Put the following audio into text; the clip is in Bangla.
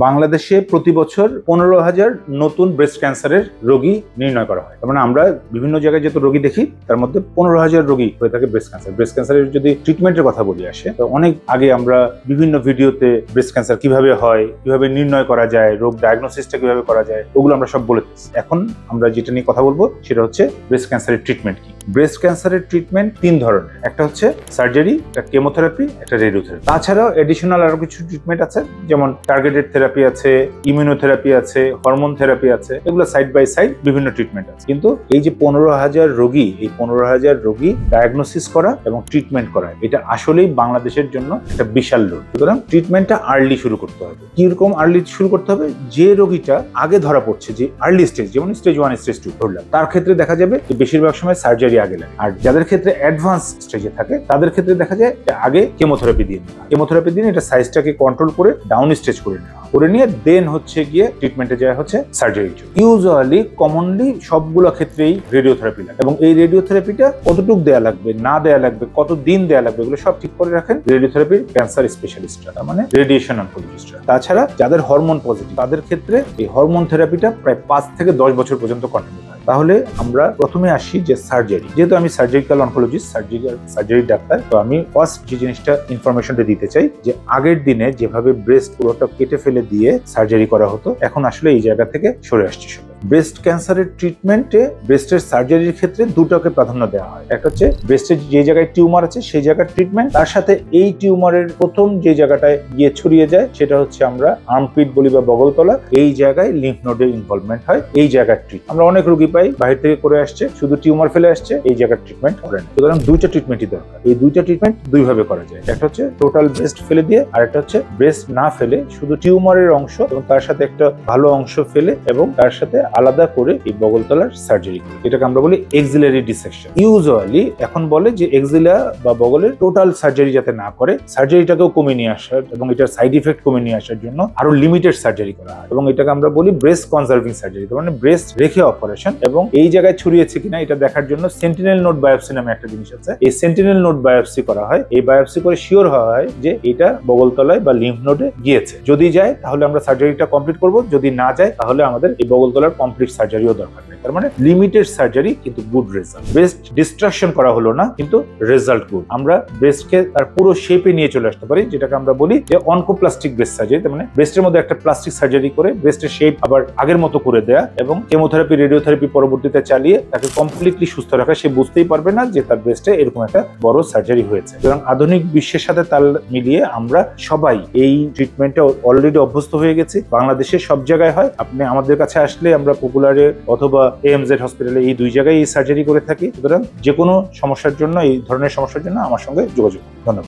বাংলাদেশে প্রতি বছর 15,000 নতুন ব্রেস্ট ক্যান্সারের রোগী নির্ণয় করা হয়। মানে আমরা বিভিন্ন জায়গায় যত রোগী দেখি তার মধ্যে 15,000 রোগী হয়ে থাকে ব্রেস্ট ক্যান্সার। ব্রেস্ট ক্যান্সারের যদি ট্রিটমেন্টের কথা বলি আসে, তো অনেক আগে আমরা বিভিন্ন ভিডিওতে ব্রেস্ট ক্যান্সার কিভাবে হয়, কিভাবে নির্ণয় করা যায়, রোগ ডায়াগনোসিসটা কিভাবে করা যায়, ওগুলো আমরা সব বলে দিচ্ছি। এখন আমরা যেটা নিয়ে কথা বলবো সেটা হচ্ছে ব্রেস্ট ক্যান্সারের ট্রিটমেন্ট কি। ব্রেস্ট ক্যান্সারের ট্রিটমেন্ট 3 ধরনের, একটা হচ্ছে সার্জারি, একটা কেমোথেরাপি, একটা রেডিওথেরাপি। তাছাড়াও এডিশনাল আরো কিছু ট্রিটমেন্ট আছে, যেমন টার্গেটেড থেরাপি আছে, ইমিউনোথেরাপি আছে, হরমোন থেরাপি আছে, এগুলো সাইড বাই সাইড বিভিন্ন ট্রিটমেন্ট আছে। কিন্তু এই যে 15,000 রোগী, এই 15,000 রোগী ডায়াগনোসিস করা এবং ট্রিটমেন্ট করা, এটা আসলেই বাংলাদেশের জন্য একটা বিশাল লোড। সুতরাং ট্রিটমেন্টটা আর্লি শুরু করতে হবে। কিরকম আর্লি শুরু করতে হবে? যে রোগীটা আগে ধরা পড়ছে, যে আর্লি স্টেজ, যেমন স্টেজ 1 স্টেজ 2 ধরলাম, তার ক্ষেত্রে দেখা যাবে যে বেশিরভাগ সময় সার্জারি আগে লাগে। আর যাদের ক্ষেত্রে অ্যাডভান্স স্টেজে থাকে তাদের ক্ষেত্রে দেখা যায় আগে কেমোথেরাপি দিয়ে নেওয়া। কেমোথেরাপি দিয়ে এটা সাইজটাকে কন্ট্রোল করে ডাউন স্টেজ করে নেওয়া, করে নিয়ে দেন হচ্ছে গিয়ে ট্রিটমেন্টে যায় হচ্ছে সার্জারির জন্য। ইউজুয়ালি কমনলি সবগুলো ক্ষেত্রেই রেডিওথেরাপি লাগে, এবং এই রেডিওথেরাপিটা কতটুকু দেয়া লাগবে, না দেয়া লাগবে, কতদিন দেয়া লাগবে, এগুলো সব ঠিক করে রাখেন রেডিওথেরাপির ক্যান্সার স্পেশালিস্টরা, তার মানে রেডিয়েশন অনকোলজিস্টরা। তাছাড়া যাদের হরমোন পজিটিভ তাদের ক্ষেত্রে এই হরমোন থেরাপিটা প্রায় 5 থেকে 10 বছর পর্যন্ত কন্টিনিউ হয়। তাহলে আমরা প্রথমে আসি যে সার্জারি। যেহেতু আমি সার্জিক্যাল অনকোলজিস্ট, সার্জারি ডাক্তার, তো আমি ফার্স্ট যে জিনিসটা ইনফরমেশনটা দিতে চাই যে আগের দিনে যেভাবে ব্রেস্ট পুরোটা কেটে ফেলে দিয়ে সার্জারি করা হতো, এখন আসলে এই জায়গা থেকে সরে আসছে সবাই। ব্রেস্ট ক্যান্সারের ট্রিটমেন্টে ব্রেস্টের সার্জারির ক্ষেত্রে দুটোকে প্রাধান্য দেওয়া হয়। একটা হচ্ছে ব্রেস্টের যে জায়গায় টিউমার আছে সেই জায়গার ট্রিটমেন্ট, তার সাথে এই টিউমারের প্রথম যে জায়গাটায় গিয়ে ছড়িয়ে যায় সেটা হচ্ছে আমরা আর্মপিট বলি বা বগলতলা, এই জায়গায় লিম্ফ নোডের ইনভলভমেন্ট হয়, এই জায়গার ট্রিটমেন্ট। আমরা অনেক রোগী পাই বাইরে থেকে করে আসছে, শুধু টিউমার ফেলে আসছে, এই জায়গার ট্রিটমেন্ট করেন। সুতরাং দুইটা ট্রিটমেন্টই দরকার। এই দুইটা ট্রিটমেন্ট দুইভাবে করা যায়, একটা হচ্ছে টোটাল ব্রেস্ট ফেলে দিয়ে, আর একটা হচ্ছে ব্রেস্ট না ফেলে শুধু টিউমারের অংশ এবং তার সাথে একটা ভালো অংশ ফেলে এবং তার সাথে আলাদা করে এই বগলতলার সার্জারি করি। এটাকে আমরা বলি এক্সিলারি ডিসেকশন। ইউজুয়ালি এখন বলে যে এক্সিলা বা বগলের টোটাল সার্জারি যাতে না করে, সার্জারিটাকেও কমিয়ে নিয়ে আসার এবং এটার সাইড ইফেক্ট কমিয়ে নিয়ে আসার জন্য আরো লিমিটেড সার্জারি করা হয়, এবং এটাকে আমরা বলি ব্রেস্ট কনজার্ভিং সার্জারি, মানে ব্রেস্ট রেখে অপারেশন। এবং এই জায়গায় ছড়িয়েছে কিনা এটা দেখার জন্য সেন্টিনেল নোড বায়োপসি নামে একটা জিনিস আছে, এই সেন্টিনেল নোড বায়োপসি করা হয়। এই বায়োপসি করে শিওর হওয়া হয় যে এটা বগলতলায় বা লিম্ফ নোডে গিয়েছে। যদি যায় তাহলে আমরা সার্জারিটা কমপ্লিট করব, যদি না যায় তাহলে আমাদের এই বগলতলার কমপ্লিট সার্জারিও দরকার নেই। তার মানে লিমিটেড সার্জারি কিন্তু গুড রেজাল্ট। ব্রেস্ট ডিস্ট্রাকশন করা হলো না কিন্তু রেজাল্ট গুড। আমরা ব্রেস্টকে তার পুরো শেপে নিয়ে চলে আসতে পারি, যেটাকে আমরা বলি যে অনকোপ্লাস্টিক ব্রেস্ট সার্জারি। তার মানে ব্রেস্টের মধ্যে একটা প্লাস্টিক সার্জারি করে ব্রেস্টের শেপ আবার আগের মতো করে দেয়া এবং কেমোথেরাপি রেডিওথেরাপি পরবর্তীতে চালিয়ে তাকে কমপ্লিটলি সুস্থ রাখা। সে বুঝতেই পারবে না যে তার ব্রেস্টে এরকম একটা বড় সার্জারি হয়েছে। সুতরাং আধুনিক বিশ্বের সাথে তাল মিলিয়ে আমরা সবাই এই ট্রিটমেন্টে অলরেডি অভ্যস্ত হয়ে গেছি। বাংলাদেশের সব জায়গায় হয়। আপনি আমাদের কাছে আসলে আমরা পপুলারে অথবা AMZ হসপিটালে এই দুই জায়গায় এই সার্জারি করে থাকি। সুতরাং যে কোনো সমস্যার জন্য, এই ধরনের সমস্যার জন্য আমার সঙ্গে যোগাযোগ করুন। ধন্যবাদ।